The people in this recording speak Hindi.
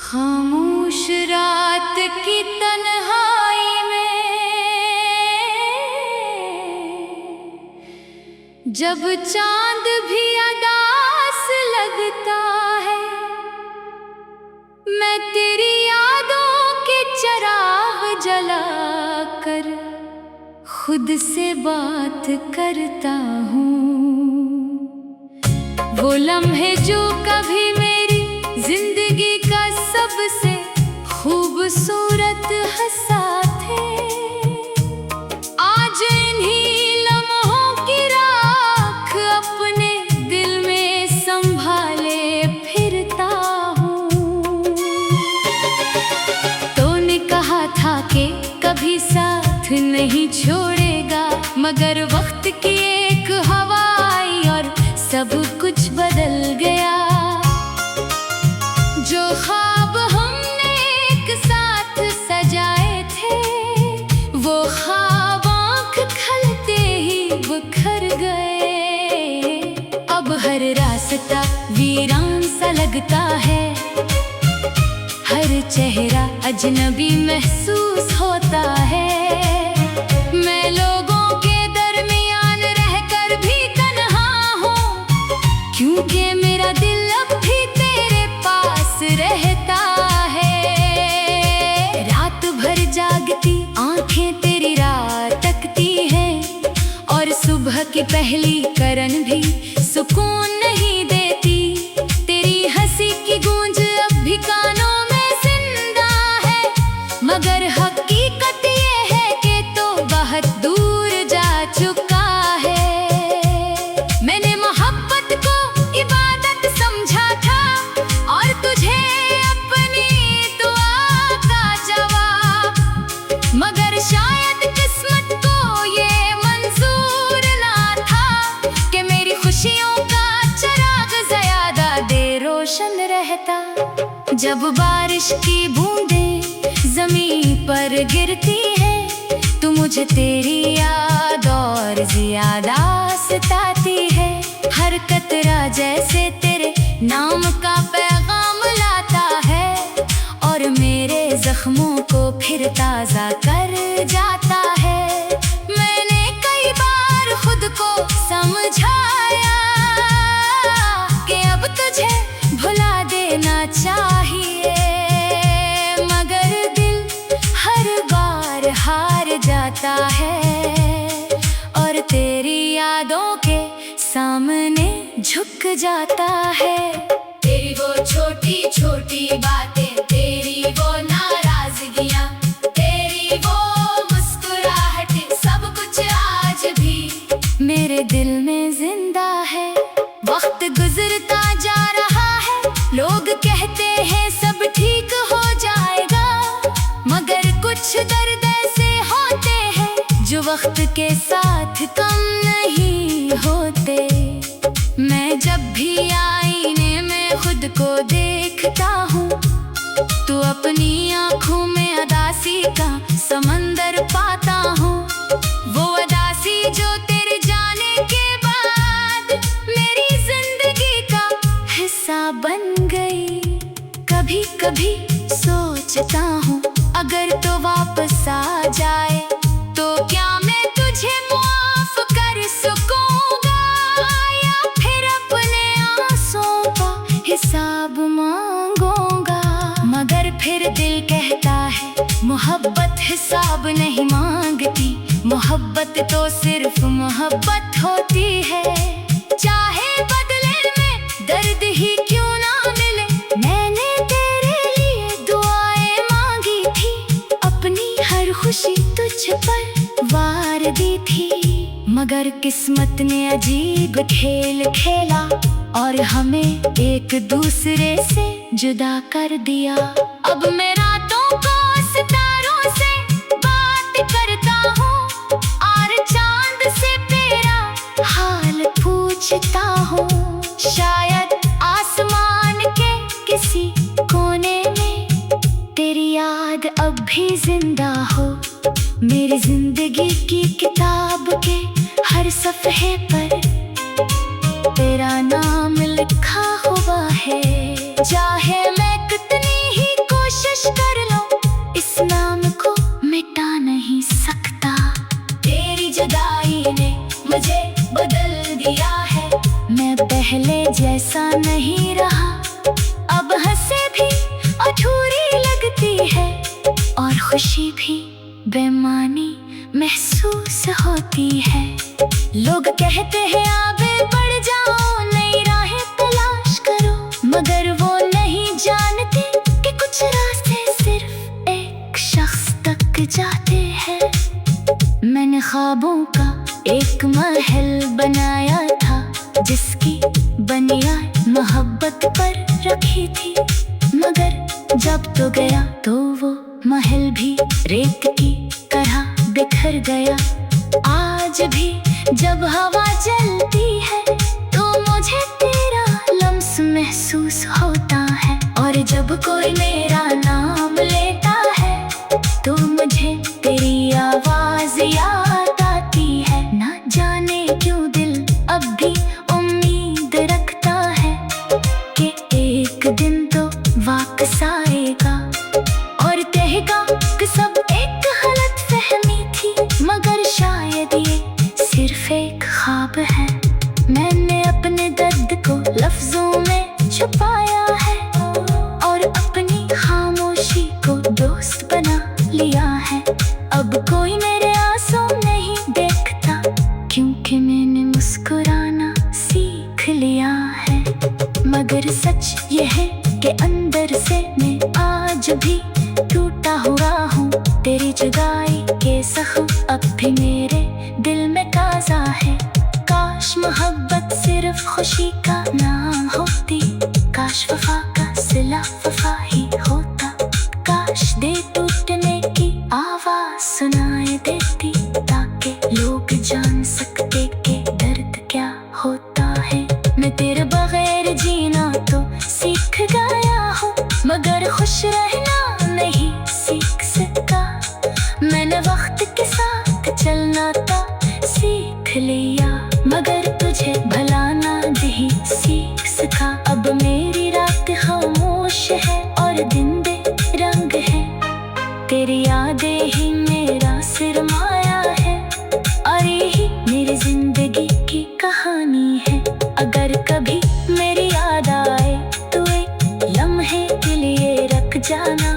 खामोश रात की तन्हाई में जब चांद भी अदास लगता है, मैं तेरी यादों के चिराग जलाकर खुद से बात करता हूँ। वो लम्हे जो कभी मेरी जिंदगी का सबसे खूबसूरत हिस्सा थे, आज इन्हीं लम्हों की राख अपने दिल में संभाले फिरता हूँ। तूने कहा था कि कभी साथ नहीं छोड़ेगा, मगर वक्त की एक हवा आई और सब कुछ बदल गया। जो ख्वाब हमने एक साथ सजाए थे, वो ख्वाब आँख खलते ही बिखर गए। अब हर रास्ता वीरान सा लगता है, हर चेहरा अजनबी महसूस होता है। मैं लोगों के दरमियान रहकर भी तन्हा हूँ, क्योंकि मेरा दिल अब भी तेरे पास रहता है। रात भर जागती आंखें तेरी राह तकती हैं, और सुबह की पहली किरण भी सुकून नहीं देती। तेरी हंसी की गूंज अब भी कानों में जिंदा है, मगर हकीकत ये है कि तो बहुत दूर जा चुका है। मैंने मोहब्बत को इबादत समझा था, और तुझे अपनी दुआ का जवाब, मगर शायद किस्मत को ये मंजूर ना था कि मेरी खुशियों का चिराग ज्यादा देर रोशन रहता। जब बारिश की बूंदें जमीन पर गिरती है, तो मुझे तेरी याद और ज्यादा सताती है। हर कतरा जैसे तेरे नाम का पैगाम लाता है, और मेरे जख्मों को फिर ताजा कर जाता है। मैंने कई बार खुद को समझाया कि अब तुझे भुला देना चाहिए, मगर दिल हर बार हार जाता है, और तेरी यादों के सामने झुक जाता है। तेरी वो छोटी छोटी बातें, तेरी वो नाराजगियाँ, तेरी वो मुस्कुराहट, सब कुछ आज भी मेरे दिल में जिंदा है। वक्त गुजरता जा रहा है, लोग कहते हैं सब ठीक हो जाएगा, मगर कुछ दर्द ऐसे होते हैं जो वक्त के साथ कम नहीं होते। मैं जब भी आईने में खुद को देखता हूँ, तो अपनी आँखों में अदासी का समंदर पाता हूँ। वो अदासी जो तेरे जाने के बाद मेरी जिंदगी का हिस्सा बन गई। कभी कभी सोचता हूँ, अगर तो वापस आ जाए, तो क्या मैं तुझे माफ कर सकूंगा, या फिर अपने आंसुओं का हिसाब मांगूंगा। मगर फिर दिल कहता है, मोहब्बत हिसाब नहीं मांगती, मोहब्बत तो सिर्फ मोहब्बत होती है। चाहे बदले में दर्द ही क्यों ना मिले, मैंने तेरे लिए दुआएं मांगी थी, अपनी हर खुशी तुझ पर वार दी थी। मगर किस्मत ने अजीब खेल खेला, और हमें एक दूसरे से जुदा कर दिया। अब मैं रातों को सितारों से बात करता हूँ, और चांद से तेरा हाल पूछता हूँ। शायद आसमान के किसी कोने में तेरी याद अब भी जिंदा हो। मेरी जिंदगी की किताब के हर सफ़हे पर तेरा नाम लिखा हुआ है। चाहे मैं कितनी ही जाते हैं। मैंने ख्वाबों का एक महल बनाया था, जिसकी बुनियाद मोहब्बत पर रखी थी। मगर जब तो गया तो वो महल भी रेत की तरह बिखर गया। आज भी जब हवा चलती है तो मुझे तेरा लम्स महसूस होता है, और जब कोई मेरा नाम लेता है तो मुझे तेरी आवाज याद आती है। ना जाने क्यों दिल अब भी उम्मीद रखता है कि एक दिन तो वापस आएगा, और कहेगा कि सब एक गलत फहमी थी, मगर शायद ये सिर्फ एक ख्वाब है। मैंने अपने दर्द को लफ्जों में छुपाया है, और अपनी खामोशी को दोस्त बना लिया है। अब कोई मेरे आंसू नहीं देखता, क्योंकि मैंने मुस्कुराना सीख लिया है। मगर सच ये है कि अंदर से मैं आज भी टूटा हुआ हूँ। तेरी जुदाई के ज़ख्म अब भी मेरे दिल में ताज़ा है। काश मोहब्बत सिर्फ खुशी का नाम होती, काश वफा का सिला वफा ही होता। काश दे टूटने की आवाज़ सुनाई देती, ताकि लोग जान सकते कि दर्द क्या होता है। मैं तेरे बगैर जीना तो सीख गया हूँ, मगर खुश रहना नहीं सीख सका। मैंने वक्त के साथ चलना तो सीख लिया, मगर तुझे भुलाना नहीं सीख सका। अब मेरी रात खामोश है और दिन बेरंग है, तेरी यादें ही मेरा सरमाया है, और यही मेरी जिंदगी की कहानी है। अगर कभी मेरी याद आए तो एक लम्हे के लिए रख जाना।